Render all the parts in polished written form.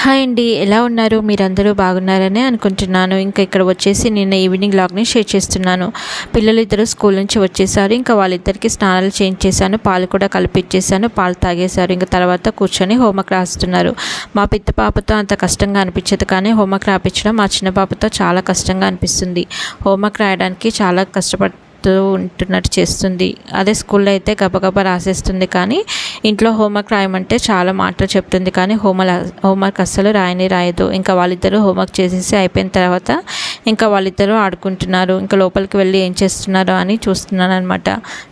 Hi అండి, ఎలా ఉన్నారు? మీరందరూ బాగున్నారని అనుకుంటున్నాను. ఇంకా ఇక్కడ వచ్చేసి నిన్న ఈవినింగ్ వ్లాగ్ని షేర్ చేస్తున్నాను. పిల్లలిద్దరూ స్కూల్ నుంచి వచ్చేసారు. ఇంకా వాళ్ళిద్దరికి స్నానాలు చేయించేసాను, పాలు కూడా కలిపిచ్చేసాను. పాలు తాగేశారు. ఇంకా తర్వాత కూర్చొని హోంవర్క్ రాస్తున్నారు. మా పెద్ద పాపతో అంత కష్టంగా అనిపించదు, కానీ హోంవర్క్ రాయించడం మా చిన్న పాపతో చాలా కష్టంగా అనిపిస్తుంది. హోంవర్క్ రాయడానికి చాలా ఉంటున్నట్టు చేస్తుంది. అదే స్కూల్లో అయితే గబగబా రాసేస్తుంది, కానీ ఇంట్లో హోంవర్క్ రాయమంటే చాలా మాటలు చెప్తుంది, కానీ హోంవర్క్ అస్సలు రాయదు. ఇంకా వాళ్ళిద్దరూ హోంవర్క్ చేసేసి అయిపోయిన తర్వాత ఇంకా వాళ్ళిద్దరూ ఆడుకుంటున్నారు. ఇంకా లోపలికి వెళ్ళి ఏం చేస్తున్నారో అని చూస్తున్నాను అనమాట.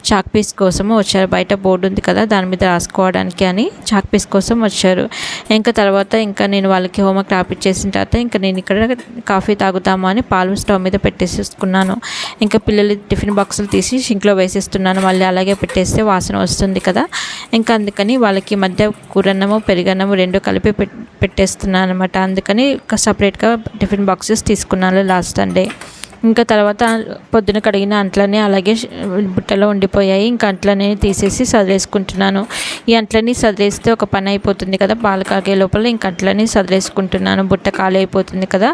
చాక్ పీస్ కోసం వచ్చారు. బయట బోర్డు ఉంది కదా, దాని మీద రాసుకోవడానికి అని చాక్ పీస్ కోసం వచ్చారు. ఇంకా తర్వాత ఇంకా నేను వాళ్ళకి హోంవర్క్ రాపిచ్చేసిన తర్వాత ఇంకా నేను ఇక్కడ కాఫీ తాగుతాము అని పాలు స్టవ్ మీద పెట్టేసుకున్నాను. ఇంకా పిల్లలు టిఫిన్ బాక్సులు తీసి సింక్లో వేసేస్తున్నాను. మళ్ళీ అలాగే పెట్టేస్తే వాసన వస్తుంది కదా, ఇంకా అందుకని వాళ్ళకి మధ్య కూరన్నము పెరుగన్నము రెండు కలిపి పెట్టేస్తున్నాను అనమాట. అందుకని సపరేట్గా టిఫిన్ బాక్సెస్ తీసుకున్నాను లాస్ట్ సండే. ఇంకా తర్వాత పొద్దున కడిగిన అంట్లనే అలాగే బుట్టలో ఉండిపోయాయి. ఇంకా అంట్లనే తీసేసి సదిరేసుకుంటున్నాను. ఈ అంట్లని సదిరేస్తే ఒక పని అయిపోతుంది కదా, పాలు కాగే లోపల ఇంకా అంట్లని సదిరేసుకుంటున్నాను. బుట్ట ఖాళీ అయిపోతుంది కదా,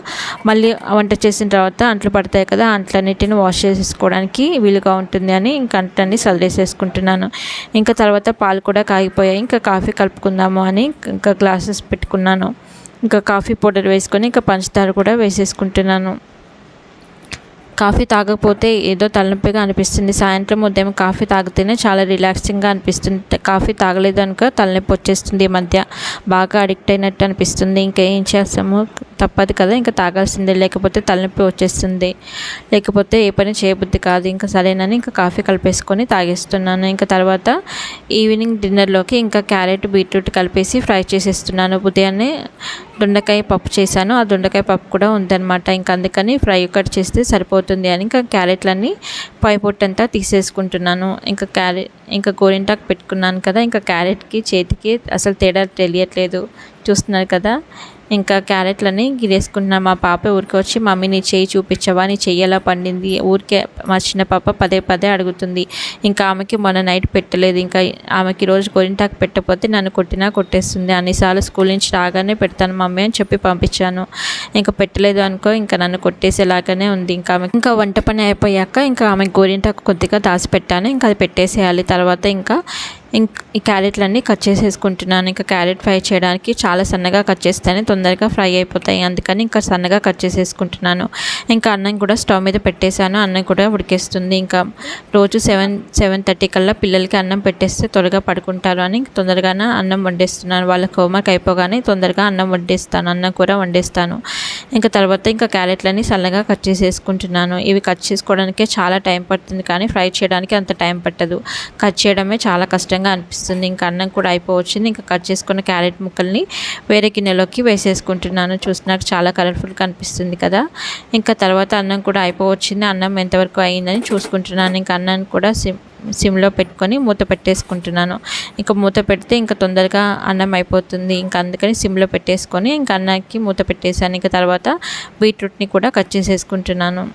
మళ్ళీ వంట చేసిన తర్వాత అంట్లు పడతాయి కదా, అంట్లన్నిటిని వాష్ చేసేసుకోవడానికి వీలుగా ఉంటుంది అని ఇంకా అంట్లన్నీ సదిరేసేసుకుంటున్నాను. ఇంకా తర్వాత పాలు కూడా కాగిపోయాయి. ఇంకా కాఫీ కలుపుకుందాము అని ఇంకా గ్లాసెస్ పెట్టుకున్నాను. ఇంకా కాఫీ పౌడర్ వేసుకొని ఇంకా పంచదార కూడా వేసేసుకుంటున్నాను. కాఫీ తాగకపోతే ఏదో తలనొప్పిగా అనిపిస్తుంది. సాయంత్రం ఉదయం కాఫీ తాగితేనే చాలా రిలాక్సింగ్గా అనిపిస్తుంది. కాఫీ తాగలేదు అనుకో తలనొప్పి వచ్చేస్తుంది. ఈ మధ్య బాగా అడిక్ట్ అయినట్టు అనిపిస్తుంది. ఇంకా ఏం చేస్తాము, తప్పదు కదా, ఇంకా తాగాల్సిందే, లేకపోతే తలనొప్పి వచ్చేస్తుంది, లేకపోతే ఏ పని చేయబుద్ధి కాదు. ఇంకా సరేనని ఇంకా కాఫీ కలిపేసుకొని తాగేస్తున్నాను. ఇంకా తర్వాత ఈవినింగ్ డిన్నర్లోకి ఇంకా క్యారెట్ బీట్రూట్ కలిపేసి ఫ్రై చేసేస్తున్నాను. ఉదయాన్నే దొండకాయ పప్పు చేశాను, ఆ దొండకాయ పప్పు కూడా ఉందన్నమాట. ఇంకా అందుకని ఫ్రై కట్ చేస్తే సరిపోతుంది అని ఇంకా క్యారెట్లన్నీ పై పొట్టంతా తీసేసుకుంటున్నాను. ఇంకా గోరింటాకు పెట్టుకున్నాను కదా, ఇంకా క్యారెట్కి చేతికి అసలు తేడా తెలియట్లేదు, చూస్తున్నారు కదా. ఇంకా క్యారెట్లని గిరేసుకుంటున్నాను. మా పాప ఊరికి వచ్చి మమ్మీ నీ చేయి చూపించవా, నీ చెయ్యి ఎలా పండింది, ఊరికే మా చిన్న పాప పదే అడుగుతుంది. ఇంకా ఆమెకి మొన్న నైట్ పెట్టలేదు. ఇంకా ఆమెకి రోజు గోరింటాకు పెట్టకపోతే నన్ను కొట్టేస్తుంది. అన్నిసార్లు స్కూల్ నుంచి రాగానే పెడతాను మమ్మీ అని చెప్పి పంపించాను. ఇంకా పెట్టలేదు అనుకో ఇంకా నన్ను కొట్టేసేలాగానే ఉంది. ఇంకా వంట పని అయిపోయాక ఇంకా ఆమెకు గోరింటాకు కొద్దిగా దాచిపెట్టాను. ఇంకా అది పెట్టేసేయాలి. తర్వాత ఇంకా ఈ క్యారెట్లన్నీ కట్ చేసేసుకుంటున్నాను. ఇంకా క్యారెట్ ఫ్రై చేయడానికి చాలా సన్నగా కట్ చేస్తేనే తొందరగా ఫ్రై అయిపోతాయి, అందుకని ఇంకా సన్నగా కట్ చేసేసుకుంటున్నాను. ఇంకా అన్నం కూడా స్టవ్ మీద పెట్టేశాను. అన్నం కూడా ఉడికేస్తుంది. ఇంకా రోజు 7:30 కల్లా పిల్లలకి అన్నం పెట్టేస్తే త్వరగా పడుకుంటారు అని తొందరగానే అన్నం వండేస్తున్నాను. వాళ్ళకి హోంవర్క్ అయిపోగానే తొందరగా అన్నం కూర వండేస్తాను. ఇంకా తర్వాత ఇంకా క్యారెట్లన్నీ సన్నగా కట్ చేసేసుకుంటున్నాను. ఇవి కట్ చేసుకోవడానికే చాలా టైం పడుతుంది, కానీ ఫ్రై చేయడానికి అంత టైం పట్టదు. కట్ చేయడమే చాలా కష్టంగా అనిపిస్తుంది. ఇంకా అన్నం కూడా అయిపోవచ్చింది. ఇంకా కట్ చేసుకున్న క్యారెట్ ముక్కల్ని వేరే గిన్నెలోకి వేసేసుకుంటున్నాను. చూసినాక చాలా కలర్ఫుల్గా అనిపిస్తుంది కదా. ఇంకా తర్వాత అన్నం కూడా అయిపోవచ్చింది. అన్నం ఎంతవరకు అయిందని చూసుకుంటున్నాను. ఇంకా అన్నాన్ని కూడా సిమ్లో పెట్టుకొని మూత పెట్టేసుకుంటున్నాను. ఇంకా మూత పెడితే ఇంకా తొందరగా అన్నం అయిపోతుంది. ఇంకా అందుకని సిమ్లో పెట్టేసుకొని ఇంకా అన్నానికి మూత పెట్టేశాను. ఇంకా తర్వాత బీట్రూట్ని కూడా కట్ చేసేసుకుంటున్నాను.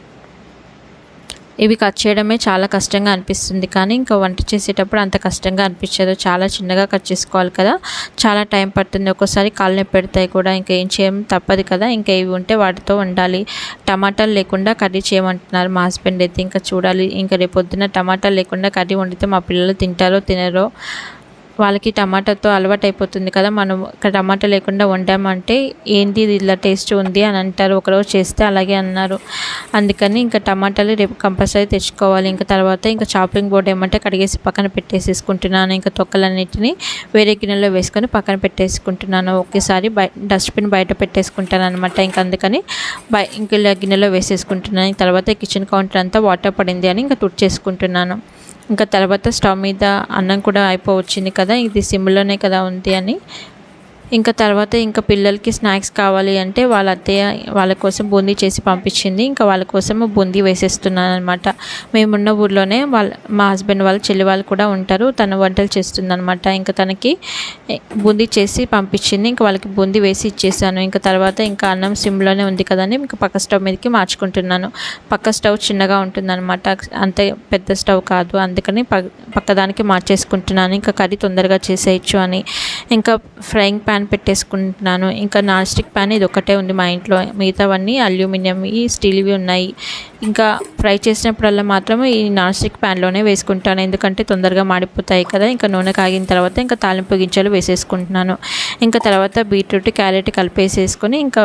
ఇవి కట్ చేయడమే చాలా కష్టంగా అనిపిస్తుంది, కానీ ఇంకా వంట చేసేటప్పుడు అంత కష్టంగా అనిపించదు. చాలా చిన్నగా కట్ చేసుకోవాలి కదా, చాలా టైం పడుతుంది. ఒక్కోసారి కాళ్ళు నొప్పి పెడతాయి కూడా. ఇంకా ఏం చేయం తప్పదు కదా. ఇంకా ఇవి ఉంటే వాటితో వండాలి. టమాటాలు లేకుండా కర్రీ చేయమంటున్నారు మా హస్బెండ్ అయితే. ఇంకా చూడాలి. ఇంకా రేపు పొద్దున్న టమాటాలు లేకుండా కర్రీ వండితే మా పిల్లలు తింటారో తినరో. వాళ్ళకి టమాటాతో అలవాటు అయిపోతుంది కదా, మనం టమాటా లేకుండా వండామంటే ఏంటి ఇలా టేస్ట్ ఉంది అని అంటారు. ఒకరోజు చేస్తే అలాగే అన్నారు. అందుకని ఇంకా టమాటాలు రేపు కంపల్సరీ తెచ్చుకోవాలి. ఇంకా తర్వాత ఇంకా చాపింగ్ బోర్డ్ ఏమంటే కడిగేసి పక్కన పెట్టేసేసుకుంటున్నాను. ఇంకా తొక్కలన్నిటిని వేరే గిన్నెలో వేసుకొని పక్కన పెట్టేసుకుంటున్నాను. ఒకేసారి డస్ట్బిన్ బయట పెట్టేసుకుంటాను అనమాట. ఇంకా అందుకని ఇంకా గిన్నెలో వేసేసుకుంటున్నాను. తర్వాత కిచెన్ కౌంటర్ అంతా వాటర్ పడింది అని ఇంకా తుడిచేసుకుంటున్నాను. ఇంకా తర్వాత స్టవ్ మీద అన్నం కూడా అయిపోవచ్చింది కదా, ఇది సిమ్లోనే కదా ఉంది అని. ఇంకా తర్వాత ఇంకా పిల్లలకి స్నాక్స్ కావాలి అంటే వాళ్ళ అత్తయ్య వాళ్ళ కోసం బూందీ చేసి పంపించింది. ఇంకా వాళ్ళ కోసం బూందీ వేసేస్తున్నాను అనమాట. మేమున్న ఊర్లోనే మా హస్బెండ్ వాళ్ళ చెల్లి వాళ్ళు కూడా ఉంటారు, తను వంటలు చేస్తుంది అనమాట. ఇంకా తనకి బూందీ చేసి పంపించింది. ఇంకా వాళ్ళకి బూందీ వేసి ఇచ్చేసాను. ఇంకా తర్వాత ఇంకా అన్నం సిమ్లోనే ఉంది కదని ఇంకా పక్క స్టవ్ మీదకి మార్చుకుంటున్నాను. పక్క స్టవ్ చిన్నగా ఉంటుందన్నమాట, అంత పెద్ద స్టవ్ కాదు, అందుకని పక్కదానికి మార్చేసుకుంటున్నాను. ఇంకా కర్రీ తొందరగా చేసేయచ్చు అని. ఇంకా ఫ్రైయింగ్ ప్యాన్ ప్యాన్ పెట్టేసుకుంటున్నాను. ఇంకా నాన్ స్టిక్ ప్యాన్ ఇది ఒకటే ఉంది మా ఇంట్లో, మిగతావన్నీ అల్యూమినియంవి స్టీల్వి ఉన్నాయి. ఇంకా ఫ్రై చేసినప్పుడల్లా మాత్రం ఈ నాన్ స్టిక్ ప్యాన్లోనే వేసుకుంటాను, ఎందుకంటే తొందరగా మాడిపోతాయి కదా. ఇంకా నూనె కాగిన తర్వాత ఇంకా తాలింపు గింజలు వేసేసుకుంటున్నాను. ఇంకా తర్వాత బీట్రూట్ క్యారెట్ కలిపేసేసుకొని ఇంకా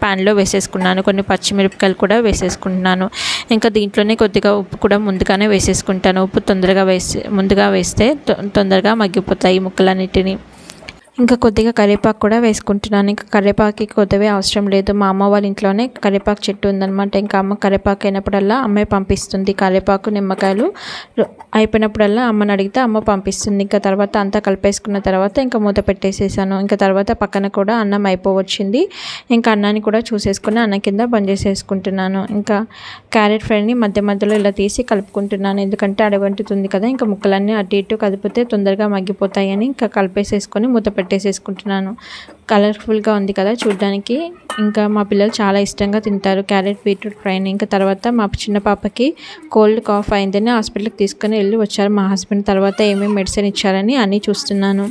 ప్యాన్లో వేసేసుకున్నాను. కొన్ని పచ్చిమిరపకాయలు కూడా వేసేసుకుంటున్నాను. ఇంకా దీంట్లోనే కొద్దిగా ఉప్పు కూడా ముందుగానే వేసేసుకుంటాను. ఉప్పు ముందుగా వేస్తే తొందరగా మగ్గిపోతాయి ముక్కలన్నిటిని. ఇంకా కొద్దిగా కరివేపాకు కూడా వేసుకుంటున్నాను. ఇంకా కరివేపాకు కొద్దిగా అవసరం లేదు, మా అమ్మ వాళ్ళ ఇంట్లోనే కరివేపాకు చెట్టు ఉందన్నమాట. ఇంకా అమ్మ కరివేపాకు అయినప్పుడల్లా అమ్మే పంపిస్తుంది. కరివేపాకు నిమ్మకాయలు అయిపోయినప్పుడల్లా అమ్మని అడిగితే అమ్మ పంపిస్తుంది. ఇంకా తర్వాత అంతా కలిపేసుకున్న తర్వాత ఇంకా మూత పెట్టేసేసాను. ఇంకా తర్వాత పక్కన కూడా అన్నం అయిపోవచ్చింది. ఇంకా అన్నాన్ని కూడా చూసేసుకుని అన్నం కింద బంద్ చేసేసుకుంటున్నాను. ఇంకా క్యారెట్ ఫ్రైని మధ్య మధ్యలో ఇలా తీసి కలుపుకుంటున్నాను, ఎందుకంటే అడగంటుతుంది కదా. ఇంకా ముక్కలన్నీ అటు ఇటు కదిపితే తొందరగా మగ్గిపోతాయని ఇంకా కలిపేసేసుకొని మూత పెట్టేసేసుకుంటున్నాను. కలర్ఫుల్గా ఉంది కదా చూడడానికి. ఇంకా మా పిల్లలు చాలా ఇష్టంగా తింటారు క్యారెట్ బీట్రూట్ ఫ్రైని. ఇంకా తర్వాత మా చిన్న పాపకి కోల్డ్ కాఫ్ అయిందని హాస్పిటల్కి తీసుకొని వచ్చారు మా హస్బెండ్. తర్వాత ఏమేమి మెడిసిన్ ఇచ్చారని అన్నీ చూస్తున్నాను.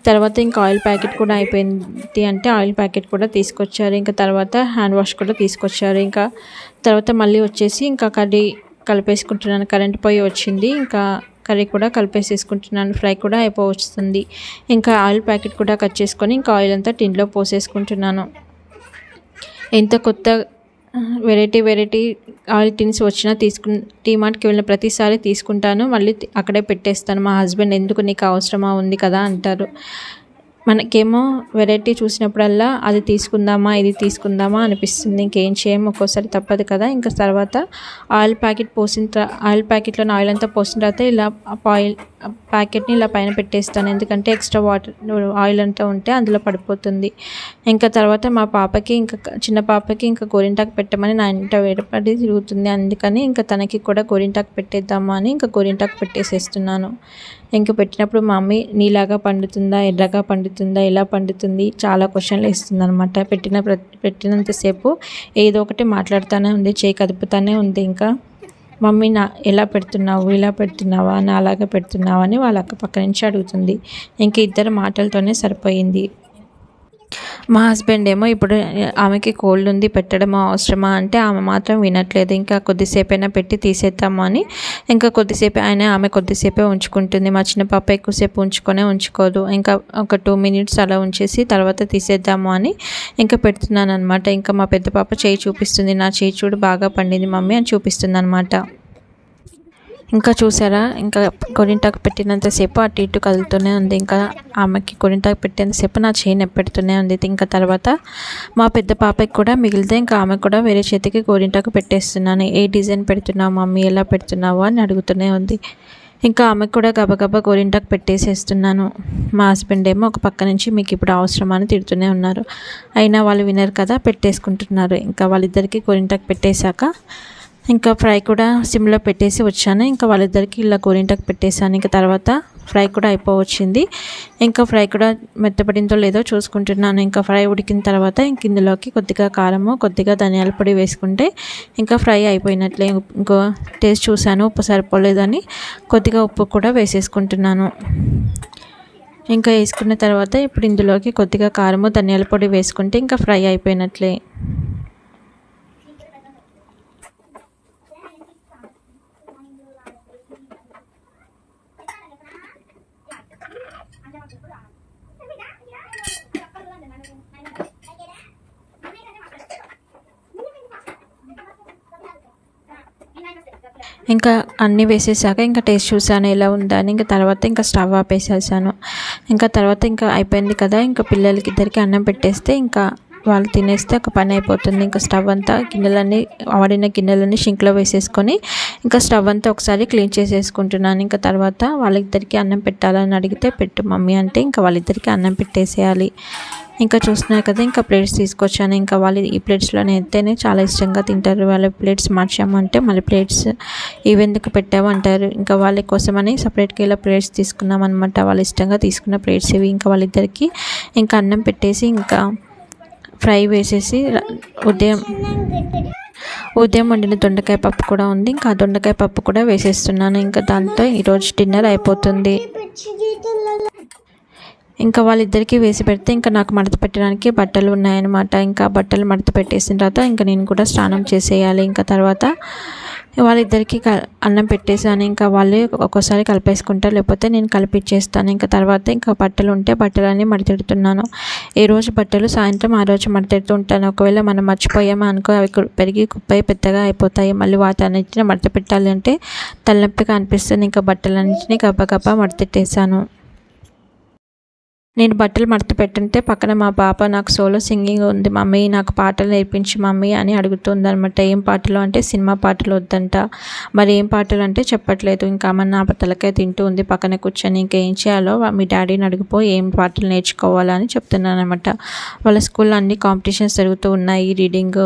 తర్వాత ఇంకా ఆయిల్ ప్యాకెట్ కూడా అయిపోయింది అంటే ఆయిల్ ప్యాకెట్ కూడా తీసుకొచ్చారు. ఇంకా తర్వాత హ్యాండ్ వాష్ కూడా తీసుకొచ్చారు. ఇంకా తర్వాత మళ్ళీ వచ్చేసి ఇంకా కర్రీ కలిపేసుకుంటున్నాను. కరెంట్ పొయ్యి వచ్చింది, ఇంకా కర్రీ కూడా కలిపేసేసుకుంటున్నాను. ఫ్రై కూడా అయిపోవస్తుంది. ఇంకా ఆయిల్ ప్యాకెట్ కూడా కట్ చేసుకొని ఇంకా ఆయిల్ అంతా టిన్లో పోసేసుకుంటున్నాను. ఎంత కొత్త వెరైటీ ఆయిల్ టిన్స్ వచ్చినా టీమార్ట్కి వెళ్ళిన ప్రతిసారి తీసుకుంటాను, మళ్ళీ అక్కడే పెట్టేస్తాను. మా హస్బెండ్ ఎందుకు నీకు అవసరమా ఉంది కదా అంటారు. మనకేమో వెరైటీ చూసినప్పుడల్లా అది తీసుకుందామా ఇది తీసుకుందామా అనిపిస్తుంది. ఇంకేం చేయము, ఒక్కోసారి తప్పదు కదా. ఇంకా తర్వాత ఆయిల్ ప్యాకెట్లో ఆయిల్ అంతా పోసిన తర్వాత ఇలా ప్యాకెట్ని ఇలా పైన పెట్టేస్తాను, ఎందుకంటే ఎక్స్ట్రా ఆయిల్ అంతా ఉంటే అందులో పడిపోతుంది. ఇంకా తర్వాత మా పాపకి చిన్న పాపకి ఇంకా గోరింటాకు పెట్టమని నా ఇంట వేడపడి తిరుగుతుంది, అందుకని ఇంకా తనకి కూడా గోరింటాకు పెట్టేద్దామా అని ఇంకా గోరింటాకు పెట్టేసేస్తున్నాను. ఇంకా పెట్టినప్పుడు మా మమ్మీ నీలాగా పండుతుందా, ఎర్రగా పండుతుందా, ఎలా పండుతుంది చాలా క్వశ్చన్లు వేస్తుంది అనమాట. పెట్టినంతసేపు ఏదో ఒకటి మాట్లాడుతూనే ఉంది, చేయి కదుపుతూనే ఉంది. ఇంకా మమ్మీ ఎలా పెడుతున్నావు, ఇలా పెడుతున్నావా, నా అలాగా పెడుతున్నావా అని వాళ్ళ అక్క పక్క నుంచి అడుగుతుంది. ఇంక ఇద్దరు మాటలతోనే సరిపోయింది. మా హస్బెండ్ ఏమో ఇప్పుడు ఆమెకి కోల్డ్ ఉంది పెట్టడమో అవసరమా అంటే ఆమె మాత్రం వినట్లేదు. ఇంకా కొద్దిసేపైనా పెట్టి తీసేద్దాము అని ఇంకా ఆమె కొద్దిసేపే ఉంచుకుంటుంది. మా చిన్న పాప ఎక్కువసేపు ఉంచుకోదు. ఇంకా ఒక 2 minutes అలా ఉంచేసి తర్వాత తీసేద్దాము అని ఇంకా పెడుతున్నాను అనమాట. ఇంకా మా పెద్ద పాప చేయి చూపిస్తుంది, నా చేయి చూడు బాగా పండింది మమ్మీ అని చూపిస్తుంది అనమాట. ఇంకా చూసారా, ఇంకా గోరింటాకు పెట్టినంతసేపు అటు ఇటు కదులుతూనే ఉంది. ఇంకా ఆమెకి గోరింటాకు పెట్టేంతసేపు నా చేయి నొప్పెడుతూనే ఉంది. ఇంకా తర్వాత మా పెద్ద పాపకి కూడా మిగిలితే ఇంకా ఆమె కూడా వేరే చేతికి గోరింటాకు పెట్టేస్తున్నాను. ఏ డిజైన్ పెడుతున్నావు మమ్మీ, ఎలా పెడుతున్నావు అని అడుగుతూనే ఉంది. ఇంకా ఆమెకు కూడా గబగబా గోరింటాకు పెట్టేసేస్తున్నాను. మా హస్బెండ్ ఏమో ఒక పక్క నుంచి మీకు ఇప్పుడు అవసరమా అని తిడుతూనే ఉన్నారు, అయినా వాళ్ళు వినరు కదా, పెట్టేసుకుంటున్నారు. ఇంకా వాళ్ళిద్దరికీ గోరింటాకు పెట్టేశాక ఇంకా ఫ్రై కూడా సిమ్లో పెట్టేసి వచ్చాను. ఇంకా వాళ్ళిద్దరికి ఇలా గోరింటాకు పెట్టేశాను. ఇంకా తర్వాత ఫ్రై కూడా అయిపోవచ్చింది. ఇంకా ఫ్రై కూడా మెత్తపడిందో లేదో చూసుకుంటున్నాను. ఇంకా ఫ్రై ఉడికిన తర్వాత ఇంక ఇందులోకి కొద్దిగా కారము, కొద్దిగా ధనియాల పొడి వేసుకుంటే ఇంకా ఫ్రై అయిపోయినట్లే. ఇంకో టేస్ట్ చూశాను, ఉప్పు సరిపోలేదని కొద్దిగా ఉప్పు కూడా వేసేసుకుంటున్నాను. ఇంకా వేసుకున్న తర్వాత ఇప్పుడు ఇందులోకి కొద్దిగా కారము, ధనియాల పొడి వేసుకుంటే ఇంకా ఫ్రై అయిపోయినట్లే. ఇంకా అన్నీ వేసేసాక ఇంకా టేస్ట్ చూసాను ఎలా ఉందా అని. ఇంకా తర్వాత ఇంకా స్టవ్ ఆపేసేసాను. ఇంకా తర్వాత ఇంకా అయిపోయింది కదా, ఇంకా పిల్లలకి ఇద్దరికి అన్నం పెట్టేస్తే ఇంకా వాళ్ళు తినేస్తే ఒక పని అయిపోతుంది. ఇంకా స్టవ్ అంతా వాడిన గిన్నెలన్నీ షింక్లో వేసేసుకొని ఇంకా స్టవ్ అంతా ఒకసారి క్లీన్ చేసేసుకుంటున్నాను. ఇంకా తర్వాత వాళ్ళిద్దరికీ అన్నం పెట్టాలని అడిగితే పెట్టు మమ్మీ అంటే ఇంకా వాళ్ళిద్దరికీ అన్నం పెట్టేసేయాలి. ఇంకా చూస్తున్నారు కదా, ఇంకా ప్లేట్స్ తీసుకొచ్చాను. ఇంకా వాళ్ళు ఈ ప్లేట్స్లోనే అయితేనే చాలా ఇష్టంగా తింటారు. వాళ్ళ ప్లేట్స్ మార్చామంటే మళ్ళీ ప్లేట్స్ ఇవెందుకు పెట్టాము అంటారు. ఇంకా వాళ్ళ కోసమని సపరేట్గా ఇలా ప్లేట్స్ తీసుకున్నాం అనమాట. వాళ్ళు ఇష్టంగా తీసుకున్న ప్లేట్స్ ఇవి. ఇంకా వాళ్ళిద్దరికీ ఇంకా అన్నం పెట్టేసి ఇంకా ఫ్రై వేసేసి ఉదయం వండిన దొండకాయ పప్పు కూడా ఉంది. ఇంకా ఆ దొండకాయ పప్పు కూడా వేసేస్తున్నాను. ఇంకా దాంతో ఈరోజు డిన్నర్ అయిపోతుంది. ఇంకా వాళ్ళిద్దరికీ వేసి పెడితే ఇంకా నాకు మడత పెట్టడానికి బట్టలు ఉన్నాయన్నమాట. ఇంకా బట్టలు మడత పెట్టేసిన తర్వాత ఇంకా నేను కూడా స్నానం చేసేయాలి. ఇంకా తర్వాత వాళ్ళిద్దరికీ అన్నం పెట్టేసాను. ఇంకా వాళ్ళే ఒక్కోసారి కలిపేసుకుంటారు, లేకపోతే నేను కలిపిచ్చేస్తాను. ఇంకా తర్వాత ఇంకా బట్టలు ఉంటే బట్టలన్నీ మడతెడుతున్నాను. ఏ రోజు బట్టలు సాయంత్రం ఆ రోజు మడతెడుతూ ఉంటాను. ఒకవేళ మనం మర్చిపోయామా అనుకో అవి పెరిగి కుప్పయి పెద్దగా అయిపోతాయి. మళ్ళీ వాటన్నిటిని మడత పెట్టాలి అంటే తలనొప్పిగా అనిపిస్తుంది. ఇంకా బట్టలన్నింటినీ గబగబా మడతెట్టేసాను. నేను బట్టలు మడత పెట్టుంటే పక్కన మా పాప నాకు సోలో సింగింగ్ ఉంది మమ్మీ, నాకు పాటలు నేర్పించి మమ్మీ అని అడుగుతుంది అనమాట. ఏం పాటలు అంటే సినిమా పాటలు వద్దంట. మరి ఏం పాటలు అంటే చెప్పట్లేదు. ఇంకా ఆమె నా తలకాయ తింటూ ఉంది పక్కన కూర్చొని. ఇంకేం చేయాలో మీ డాడీని అడిగిపో ఏం పాటలు నేర్చుకోవాలని చెప్తున్నాను అనమాట. వాళ్ళ స్కూల్లో అన్ని కాంపిటీషన్స్ జరుగుతూ ఉన్నాయి, రీడింగ్,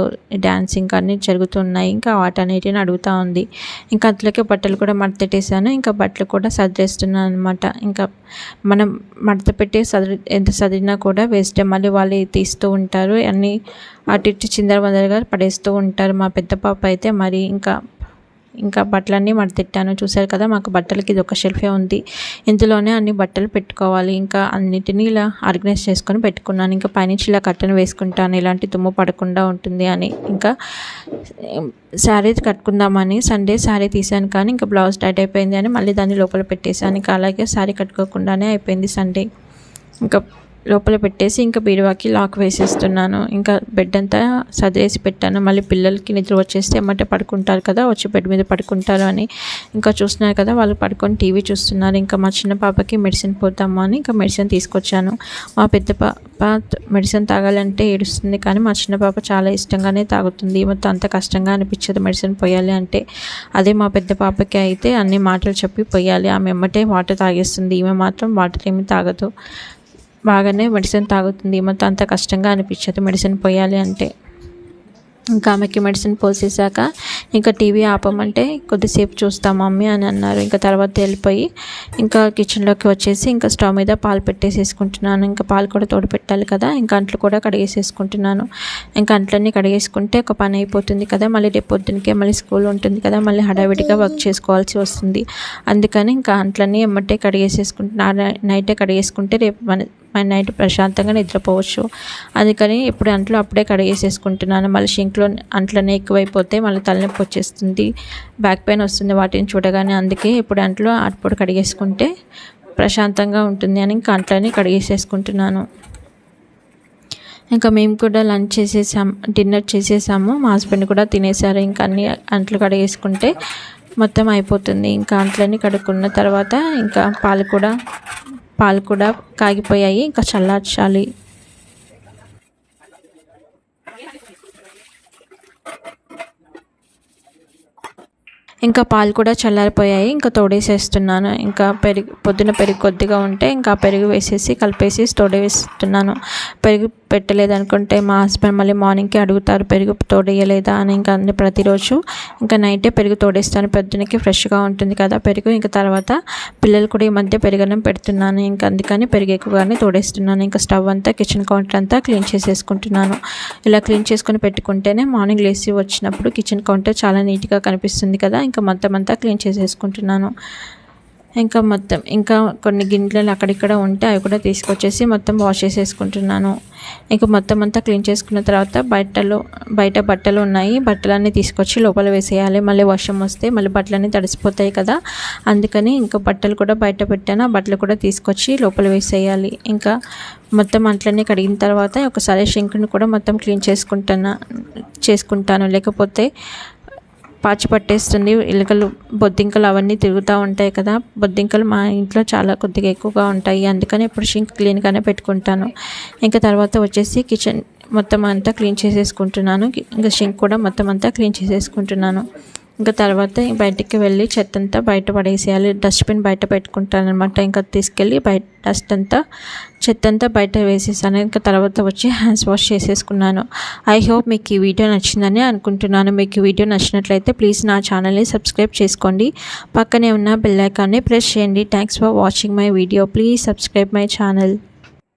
డ్యాన్సింగ్ అన్నీ జరుగుతున్నాయి. ఇంకా వాటన్నిటిని అడుగుతూ ఉంది. ఇంకా అందులోకి బట్టలు కూడా మడతెట్టేసాను. ఇంకా బట్టలు కూడా సర్దేస్తున్నాను అనమాట. ఇంకా మనం మడత పెట్టి ఎంత చదివినా కూడా వేస్ట్. మళ్ళీ వాళ్ళు తీస్తూ ఉంటారు, అన్నీ అటు ఇటు చిందరవందరగా పడేస్తూ ఉంటారు. మా పెద్ద పాప అయితే మరి ఇంకా బట్టలన్నీ మడతెట్టాను. చూసారు కదా, మాకు బట్టలకి ఇది ఒక షెల్ఫే ఉంది, ఇందులోనే అన్ని బట్టలు పెట్టుకోవాలి. ఇంకా అన్నిటినీ ఇలా ఆర్గనైజ్ చేసుకొని పెట్టుకున్నాను. ఇంకా పైనుంచి ఇలా కట్టను వేసుకుంటాను, ఇలాంటి దుమ్ము పడకుండా ఉంటుంది అని. ఇంకా శారీ కట్టుకుందామని సండే శారీ తీసాను, కానీ ఇంకా బ్లౌజ్ టైట్ అయిపోయింది అని మళ్ళీ దాన్ని లోపల పెట్టేశాను. ఇంకా అలాగే శారీ కట్టుకోకుండానే అయిపోయింది సండే. ఇంకా లోపల పెట్టేసి ఇంకా బీరువాకి లాక్ వేసేస్తున్నాను. ఇంకా బెడ్ అంతా సదిరేసి పెట్టాను. మళ్ళీ పిల్లలకి నిద్ర వచ్చేస్తే ఎమ్మటే పడుకుంటారు కదా, వచ్చి బెడ్ మీద పడుకుంటారు అని. ఇంకా చూస్తున్నారు కదా, వాళ్ళు పడుకొని టీవీ చూస్తున్నారు. ఇంకా మా చిన్న పాపకి మెడిసిన్ పోతాము అని ఇంకా మెడిసిన్ తీసుకొచ్చాను. మా పెద్ద పాప మెడిసిన్ తాగాలంటే ఏడుస్తుంది, కానీ మా చిన్న పాప చాలా ఇష్టంగానే తాగుతుంది. మొత్తం అంత కష్టంగా అనిపించదు మెడిసిన్ పోయాలి అంటే. అదే మా పెద్ద పాపకి అయితే అన్ని మాటలు చెప్పి పోయాలి. ఆమె ఎమ్మటే వాటర్ తాగేస్తుంది, ఈమె మాత్రం వాటర్ ఏమి తాగదు, బాగానే మెడిసిన్ తాగుతుంది. మొత్తం అంత కష్టంగా అనిపించదు మెడిసిన్ పోయాలి అంటే. ఇంకా ఆమెకి మెడిసిన్ పోసేసాక ఇంకా టీవీ ఆపమంటే కొద్దిసేపు చూస్తాం మమ్మీ అని అన్నారు. ఇంకా తర్వాత వెళ్ళిపోయి ఇంకా కిచెన్లోకి వచ్చేసి ఇంకా స్టవ్ మీద పాలు పెట్టేసేసుకుంటున్నాను. ఇంకా పాలు కూడా తోడు పెట్టాలి కదా, ఇంకా అంట్లు కూడా కడిగేసేసుకుంటున్నాను. ఇంకా అంట్లన్నీ కడిగేసుకుంటే ఒక పని అయిపోతుంది కదా, మళ్ళీ రేపు పొద్దునకే మళ్ళీ స్కూల్ ఉంటుంది కదా, మళ్ళీ హడావిడిగా వర్క్ చేసుకోవాల్సి వస్తుంది. అందుకని ఇంకా అంట్లన్నీ ఎమ్మటే కడిగేసేసుకుంటున్నాను. నైటే కడిగేసుకుంటే రేపు నైట్ ప్రశాంతంగా నిద్రపోవచ్చు. అందుకని ఇప్పుడు అంట్లు అప్పుడే కడిగేసేసుకుంటున్నాను. మళ్ళీ షింక్లో అంట్లనే ఎక్కువైపోతే మళ్ళీ తలనొప్పి వచ్చేస్తుంది, బ్యాక్ పెయిన్ వస్తుంది వాటిని చూడగానే. అందుకే ఇప్పుడు అంట్లు అప్పుడు కడిగేసుకుంటే ప్రశాంతంగా ఉంటుంది అని ఇంకా అంట్లని కడిగేసేసుకుంటున్నాను. ఇంకా మేము కూడా లంచ్ చేసేసాము, డిన్నర్ చేసేసాము. మా హస్బెండ్ కూడా తినేసారు. ఇంకా అన్ని అంట్లు కడిగేసుకుంటే మొత్తం అయిపోతుంది. ఇంకా అంట్లన్నీ కడుక్కున్న తర్వాత ఇంకా పాలు కూడా కాగిపోయాయి, ఇంకా చల్లార్చాలి. ఇంకా పాలు కూడా చల్లారిపోయాయి, ఇంకా తోడేసేస్తున్నాను. ఇంకా పొద్దున పెరుగు కొద్దిగా ఉంటే ఇంకా పెరుగు వేసేసి కలిపేసి తోడేస్తున్నాను. పెరుగు పెట్టలేదనుకుంటే మా హస్బెండ్ మళ్ళీ మార్నింగ్కి అడుగుతారు పెరుగు తోడేయలేదా అని. ఇంకా అన్ని ప్రతిరోజు ఇంకా నైటే పెరుగు తోడేస్తాను, పొద్దునకి ఫ్రెష్గా ఉంటుంది కదా పెరుగు. ఇంకా తర్వాత పిల్లలు కూడా ఈ మధ్య పెరుగన్నం పెడుతున్నాను, ఇంకా అందుకని పెరుగు ఎక్కువగానే తోడేస్తున్నాను. ఇంకా స్టవ్ అంతా, కిచెన్ కౌంటర్ అంతా క్లీన్ చేసేసుకుంటున్నాను. ఇలా క్లీన్ చేసుకుని పెట్టుకుంటేనే మార్నింగ్ లేచి వచ్చినప్పుడు కిచెన్ కౌంటర్ చాలా నీట్గా కనిపిస్తుంది కదా. ఇంకా మొత్తం అంతా క్లీన్ చేసేసుకుంటున్నాను. ఇంకా కొన్ని గిన్నెలు అక్కడిక్కడ ఉంటే అవి కూడా తీసుకొచ్చేసి మొత్తం వాష్ చేసేసుకుంటున్నాను. ఇంకా మొత్తం అంతా క్లీన్ చేసుకున్న తర్వాత బయట బట్టలు ఉన్నాయి, బట్టలన్నీ తీసుకొచ్చి లోపల వేసేయాలి. మళ్ళీ వర్షం వస్తే మళ్ళీ బట్టలన్నీ తడిసిపోతాయి కదా, అందుకని ఇంకా బట్టలు కూడా బయట పెట్టాను. బట్టలు కూడా తీసుకొచ్చి లోపల వేసేయాలి. ఇంకా మొత్తం అంట్లన్నీ కడిగిన తర్వాత ఒకసారి షింక్ని కూడా మొత్తం క్లీన్ చేసుకుంటాను, లేకపోతే పాచి పట్టేస్తుంది. బొద్దింకలు అవన్నీ తిరుగుతూ ఉంటాయి కదా, బొద్దింకలు మా ఇంట్లో చాలా కొద్దిగా ఎక్కువగా ఉంటాయి, అందుకని ఎప్పుడు షింక్ క్లీన్గానే పెట్టుకుంటాను. ఇంకా తర్వాత వచ్చేసి కిచెన్ మొత్తం అంతా క్లీన్ చేసేసుకుంటున్నాను. ఇంకా షింక్ కూడా మొత్తం అంతా క్లీన్ చేసేసుకుంటున్నాను. ఇంకా తర్వాత బయటికి వెళ్ళి చెత్తంతా బయట పడేసేయాలి. డస్ట్బిన్ బయట పెట్టుకుంటాను అనమాట. ఇంకా తీసుకెళ్ళి చెత్తంతా బయట వేసేసాను. ఇంకా తర్వాత వచ్చి హ్యాండ్స్ వాష్ చేసేసుకున్నాను. ఐ హోప్ మీకు ఈ వీడియో నచ్చిందని అనుకుంటున్నాను. మీకు ఈ వీడియో నచ్చినట్లయితే ప్లీజ్ నా ఛానల్ని సబ్స్క్రైబ్ చేసుకోండి, పక్కనే ఉన్న బెల్ ఐకాన్ని ప్రెస్ చేయండి. Thanks for watching my video. Please subscribe my channel.